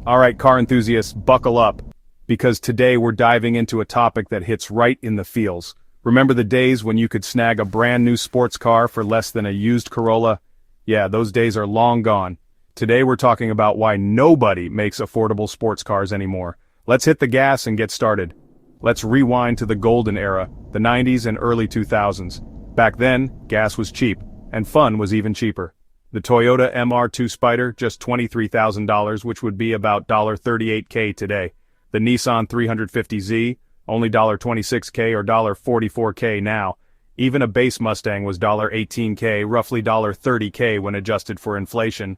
Alright, car enthusiasts, buckle up, because today we're diving into a topic that hits right in the feels. Remember the days when you could snag a brand new sports car for less than a used Corolla? Yeah, those days are long gone. Today we're talking about why nobody makes affordable sports cars anymore. Let's hit the gas and get started. Let's rewind to the golden era, the 90s and early 2000s. Back then, gas was cheap, and fun was even cheaper. The Toyota MR2 Spider, just $23,000, which would be about $38K today. The Nissan 350Z, only $26K or $44K now. Even a base Mustang was $18K, roughly $30K when adjusted for inflation.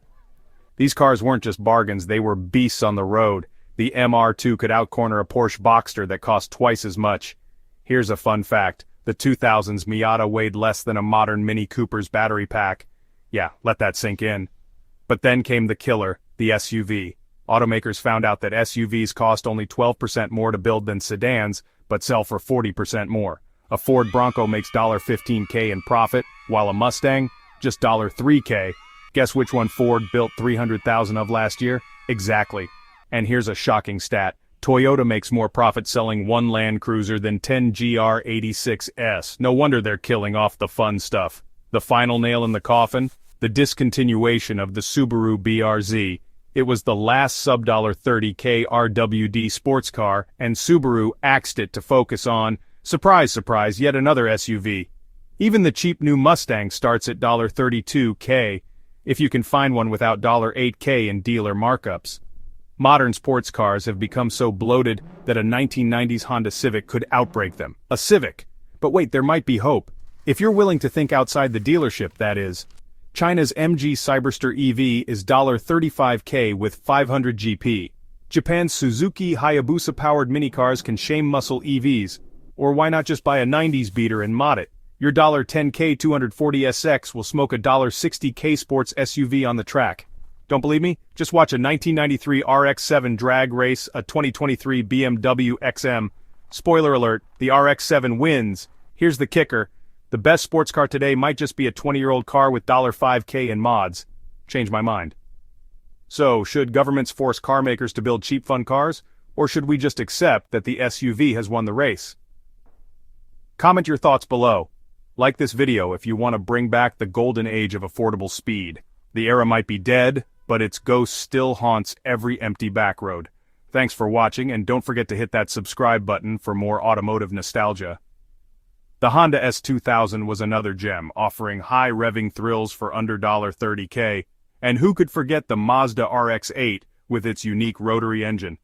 These cars weren't just bargains, they were beasts on the road. The MR2 could outcorner a Porsche Boxster that cost twice as much. Here's a fun fact. The 2000s Miata weighed less than a modern Mini Cooper's battery pack. Yeah, let that sink in. But then came the killer, the SUV. Automakers found out that SUVs cost only 12% more to build than sedans, but sell for 40% more. A Ford Bronco makes $15K in profit, while a Mustang, just $3K. Guess which one Ford built 300,000 of last year? Exactly. And here's a shocking stat. Toyota makes more profit selling one Land Cruiser than 10 GR86S. No wonder they're killing off the fun stuff. The final nail in the coffin? The discontinuation of the Subaru BRZ. It was the last sub $30K RWD sports car, and Subaru axed it to focus on, surprise surprise, yet another SUV. Even the cheap new Mustang starts at $32K, if you can find one without $8K in dealer markups. Modern sports cars have become so bloated that a 1990s Honda Civic could outbreak them. A Civic. But wait, there might be hope. If you're willing to think outside the dealership, that is. China's MG Cyberster EV is $35K with 500 GP. Japan's Suzuki Hayabusa-powered minicars can shame muscle EVs. Or why not just buy a 90s beater and mod it? Your $10K 240SX will smoke a $60K sports SUV on the track. Don't believe me? Just watch a 1993 RX-7 drag race a 2023 BMW XM. Spoiler alert, the RX-7 wins. Here's the kicker. The best sports car today might just be a 20-year-old car with $5K in mods. Change my mind. So, should governments force car makers to build cheap fun cars? Or should we just accept that the SUV has won the race? Comment your thoughts below. Like this video if you want to bring back the golden age of affordable speed. The era might be dead, but its ghost still haunts every empty back road. Thanks for watching, and don't forget to hit that subscribe button for more automotive nostalgia. The Honda S2000 was another gem, offering high-revving thrills for under $30K, and who could forget the Mazda RX-8 with its unique rotary engine?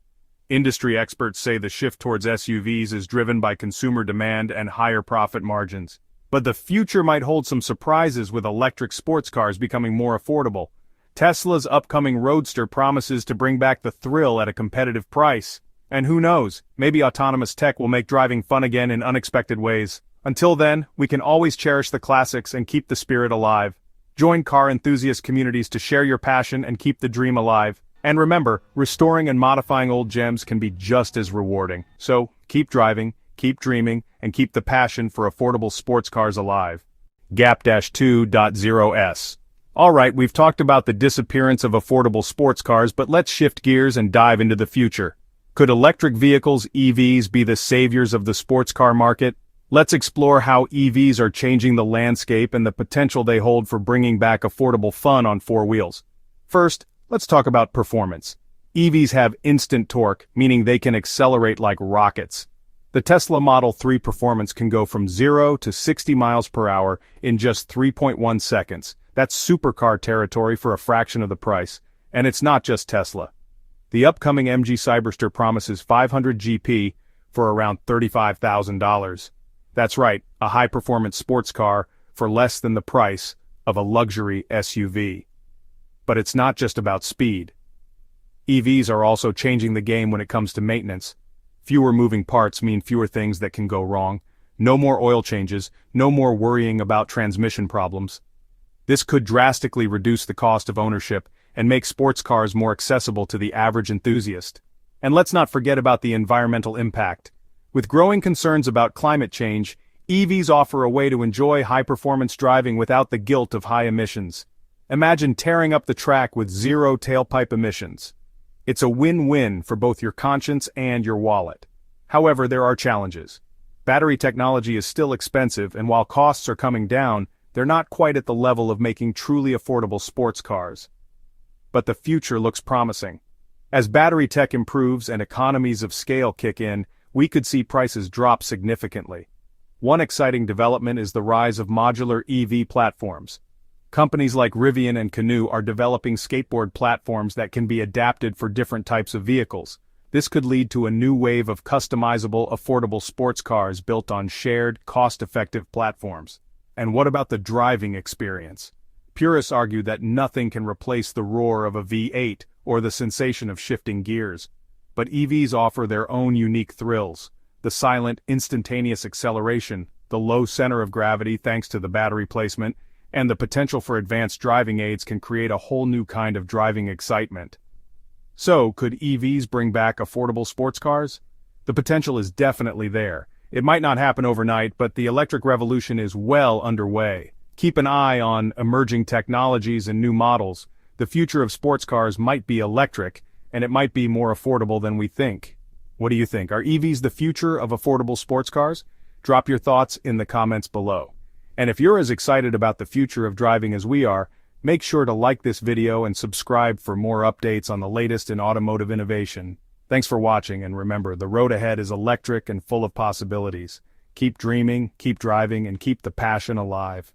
Industry experts say the shift towards SUVs is driven by consumer demand and higher profit margins. But the future might hold some surprises with electric sports cars becoming more affordable. Tesla's upcoming Roadster promises to bring back the thrill at a competitive price. And who knows, maybe autonomous tech will make driving fun again in unexpected ways. Until then, we can always cherish the classics and keep the spirit alive. Join car enthusiast communities to share your passion and keep the dream alive. And remember, restoring and modifying old gems can be just as rewarding. So, keep driving, keep dreaming, and keep the passion for affordable sports cars alive. Gap-2.0s. Alright, we've talked about the disappearance of affordable sports cars, but let's shift gears and dive into the future. Could electric vehicles, EVs, be the saviors of the sports car market? Let's explore how EVs are changing the landscape and the potential they hold for bringing back affordable fun on four wheels. First, let's talk about performance. EVs have instant torque, meaning they can accelerate like rockets. The Tesla Model 3 performance can go from 0 to 60 miles per hour in just 3.1 seconds. That's supercar territory for a fraction of the price. And it's not just Tesla. The upcoming MG Cyberster promises 500 GP for around $35,000. That's right, a high-performance sports car for less than the price of a luxury SUV. But it's not just about speed. EVs are also changing the game when it comes to maintenance. Fewer moving parts mean fewer things that can go wrong. No more oil changes, no more worrying about transmission problems. This could drastically reduce the cost of ownership and make sports cars more accessible to the average enthusiast. And let's not forget about the environmental impact. With growing concerns about climate change, EVs offer a way to enjoy high-performance driving without the guilt of high emissions. Imagine tearing up the track with zero tailpipe emissions. It's a win-win for both your conscience and your wallet. However, there are challenges. Battery technology is still expensive, and while costs are coming down, they're not quite at the level of making truly affordable sports cars. But the future looks promising. As battery tech improves and economies of scale kick in, we could see prices drop significantly. One exciting development is the rise of modular EV platforms. Companies like Rivian and Canoo are developing skateboard platforms that can be adapted for different types of vehicles. This could lead to a new wave of customizable, affordable sports cars built on shared, cost-effective platforms. And what about the driving experience? Purists argue that nothing can replace the roar of a V8 or the sensation of shifting gears. But EVs offer their own unique thrills. The silent, instantaneous acceleration, the low center of gravity thanks to the battery placement, and the potential for advanced driving aids can create a whole new kind of driving excitement. So, could EVs bring back affordable sports cars? The potential is definitely there. It might not happen overnight, but the electric revolution is well underway. Keep an eye on emerging technologies and new models. The future of sports cars might be electric, and it might be more affordable than we think. What do you think? Are EVs the future of affordable sports cars? Drop your thoughts in the comments below. And if you're as excited about the future of driving as we are, make sure to like this video and subscribe for more updates on the latest in automotive innovation. Thanks for watching, and remember, the road ahead is electric and full of possibilities. Keep dreaming, keep driving, and keep the passion alive.